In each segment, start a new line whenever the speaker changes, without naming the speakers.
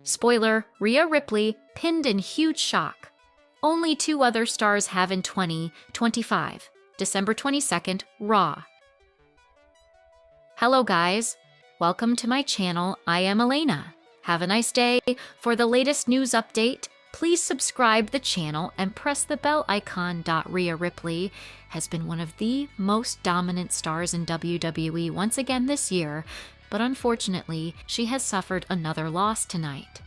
Spoiler, Rhea Ripley pinned in huge shock. Only 2 other stars have in 2025. December 22nd, Raw. Hello guys, welcome to my channel. I am Elena. Have a nice day. For the latest news update, please subscribe the channel and press the bell icon. Rhea Ripley has been one of the most dominant stars in WWE once again this year, but unfortunately, she has suffered another loss tonight.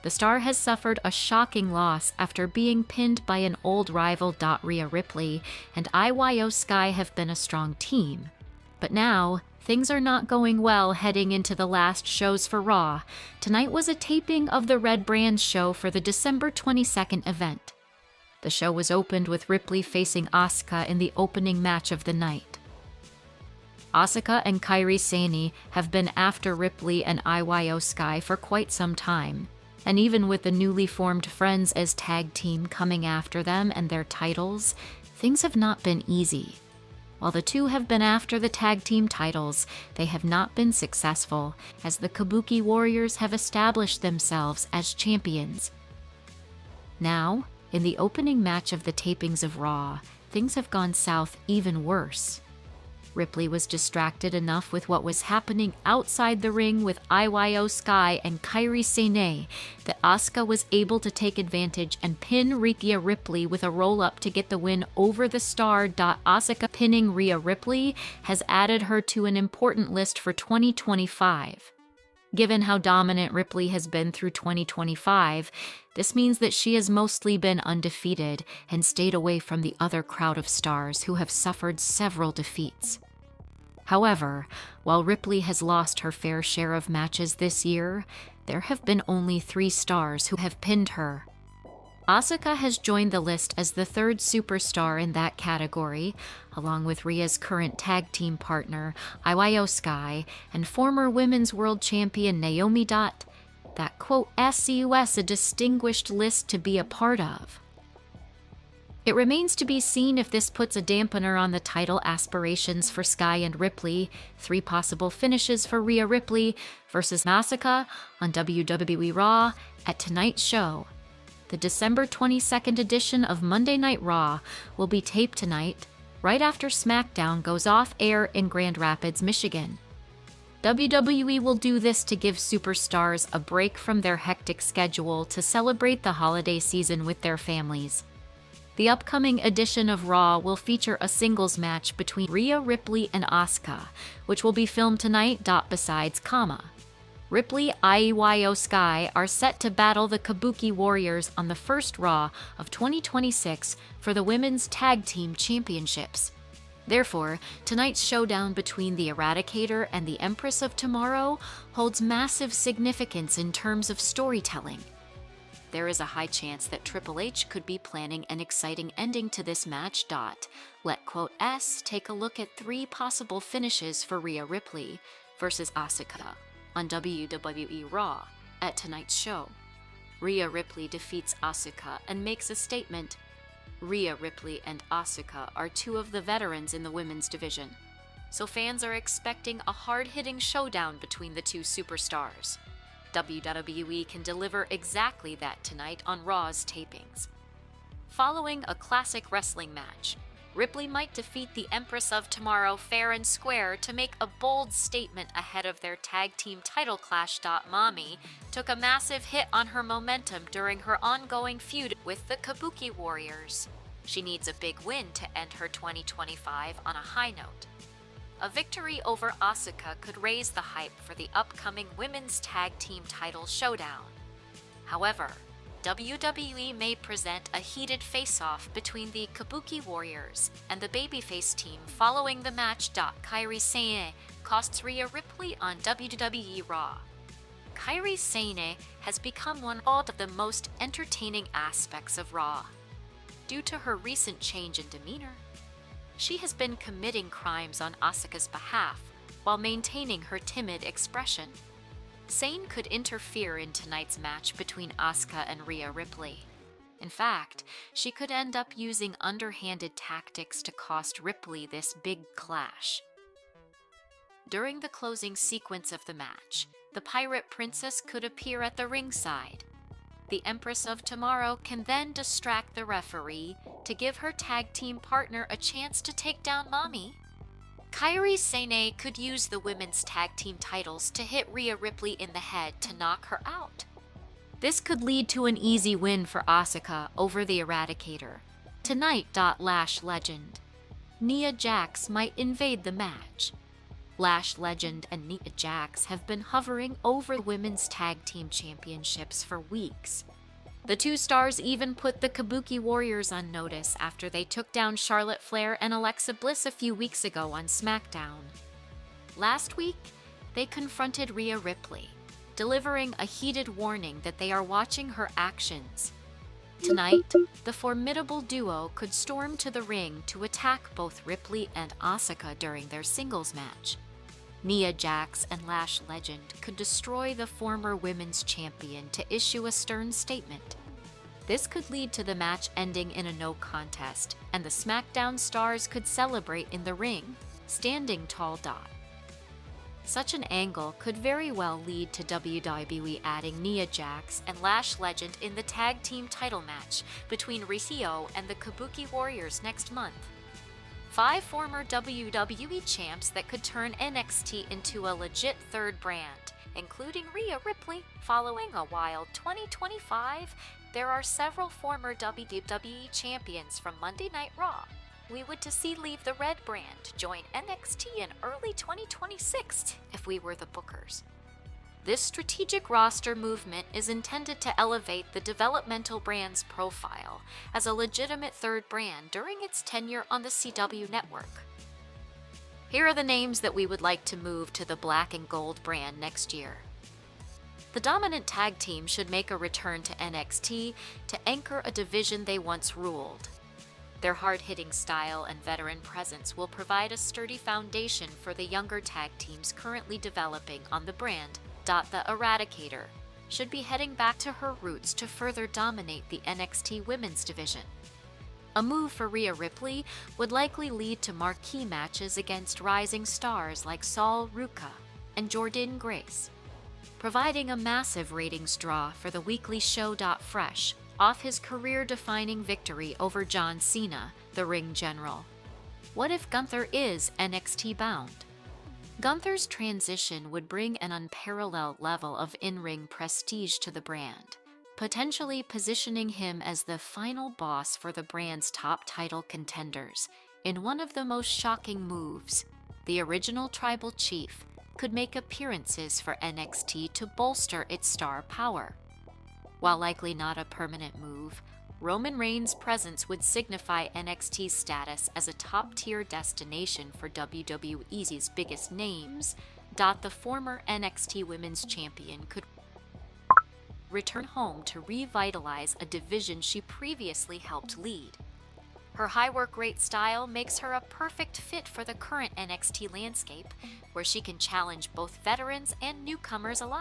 The star has suffered a shocking loss after being pinned by an old rival. Rhea Ripley and Io Sky have been a strong team, but now things are not going well heading into the last shows for Raw. Tonight was a taping of the Red Brand show for the December 22nd event. The show was opened with Ripley facing Asuka in the opening match of the night. Asuka and Kairi Sane have been after Ripley and Io Sky for quite some time, and even with the newly formed Friends as tag team coming after them and their titles, things have not been easy. While the two have been after the tag team titles, they have not been successful, as the Kabuki Warriors have established themselves as champions. Now, in the opening match of the tapings of Raw, things have gone south even worse. Ripley was distracted enough with what was happening outside the ring with Io Sky and Kairi Sane that Asuka was able to take advantage and pin Rhea Ripley with a roll-up to get the win over the star. Asuka pinning Rhea Ripley has added her to an important list for 2025. Given how dominant Ripley has been through 2025, this means that she has mostly been undefeated and stayed away from the other crowd of stars who have suffered several defeats. However, while Ripley has lost her fair share of matches this year, there have been only 3 stars who have pinned her. Asuka has joined the list as the 3rd superstar in that category, along with Rhea's current tag team partner, Io Sky, and former Women's World Champion Naomi. That quote SCUS a distinguished list to be a part of. It remains to be seen if this puts a dampener on the title aspirations for Sky and Ripley. 3 possible finishes for Rhea Ripley versus Asuka on WWE Raw at tonight's show. The December 22nd edition of Monday Night Raw will be taped tonight, right after SmackDown goes off air in Grand Rapids, Michigan. WWE will do this to give superstars a break from their hectic schedule to celebrate the holiday season with their families. The upcoming edition of Raw will feature a singles match between Rhea Ripley and Asuka, which will be filmed tonight. Besides, Ripley, Io Sky are set to battle the Kabuki Warriors on the first Raw of 2026 for the Women's Tag Team Championships. Therefore, tonight's showdown between the Eradicator and the Empress of Tomorrow holds massive significance in terms of storytelling. There is a high chance that Triple H could be planning an exciting ending to this match. Let quote S take a look at 3 possible finishes for Rhea Ripley versus Asuka on WWE Raw at tonight's show. Rhea Ripley defeats Asuka and makes a statement. Rhea Ripley and Asuka are 2 of the veterans in the women's division, so fans are expecting a hard-hitting showdown between the 2 superstars. WWE can deliver exactly that tonight on Raw's tapings. Following a classic wrestling match, Ripley might defeat the Empress of Tomorrow fair and square to make a bold statement ahead of their tag team title clash. Mommy took a massive hit on her momentum during her ongoing feud with the Kabuki Warriors. She needs a big win to end her 2025 on a high note. A victory over Asuka could raise the hype for the upcoming Women's Tag Team title showdown. However, WWE may present a heated face-off between the Kabuki Warriors and the babyface team following the match. Kairi Sane costs Rhea Ripley on WWE Raw. Kairi Sane has become one of the most entertaining aspects of Raw. Due to her recent change in demeanor, she has been committing crimes on Asuka's behalf while maintaining her timid expression. Sane could interfere in tonight's match between Asuka and Rhea Ripley. In fact, she could end up using underhanded tactics to cost Ripley this big clash. During the closing sequence of the match, the Pirate Princess could appear at the ringside. The Empress of Tomorrow can then distract the referee to give her tag team partner a chance to take down Mommy. Kairi Sane could use the women's tag team titles to hit Rhea Ripley in the head to knock her out. This could lead to an easy win for Asuka over the Eradicator. Tonight. Lash Legend. Nia Jax might invade the match. Lash Legend and Nia Jax have been hovering over women's tag team championships for weeks. The two stars even put the Kabuki Warriors on notice after they took down Charlotte Flair and Alexa Bliss a few weeks ago on SmackDown. Last week, they confronted Rhea Ripley, delivering a heated warning that they are watching her actions. Tonight, the formidable duo could storm to the ring to attack both Ripley and Asuka during their singles match. Nia Jax and Lash Legend could destroy the former women's champion to issue a stern statement. This could lead to the match ending in a no contest, and the SmackDown stars could celebrate in the ring, standing tall. Such an angle could very well lead to WWE adding Nia Jax and Lash Legend in the tag team title match between Riho and the Kabuki Warriors next month. 5 former WWE champs that could turn NXT into a legit third brand, including Rhea Ripley. Following a wild 2025, there are several former WWE champions from Monday Night Raw we would to see leave the red brand, join NXT in early 2026 if we were the bookers. This strategic roster movement is intended to elevate the developmental brand's profile as a legitimate third brand during its tenure on the CW network. Here are the names that we would like to move to the black and gold brand next year. The dominant tag team should make a return to NXT to anchor a division they once ruled. Their hard-hitting style and veteran presence will provide a sturdy foundation for the younger tag teams currently developing on the brand. The Eradicator should be heading back to her roots to further dominate the NXT women's division. A move for Rhea Ripley would likely lead to marquee matches against rising stars like Sol Ruca and Jordynne Grace, providing a massive ratings draw for the weekly show. Fresh off his career-defining victory over John Cena, the ring general, what if Gunther is NXT bound? Gunther's transition would bring an unparalleled level of in-ring prestige to the brand, potentially positioning him as the final boss for the brand's top title contenders. In one of the most shocking moves, the original tribal chief could make appearances for NXT to bolster its star power. While likely not a permanent move, Roman Reigns' presence would signify NXT's status as a top-tier destination for WWE's biggest names. The former NXT Women's Champion could return home to revitalize a division she previously helped lead. Her high work rate style makes her a perfect fit for the current NXT landscape, where she can challenge both veterans and newcomers alike.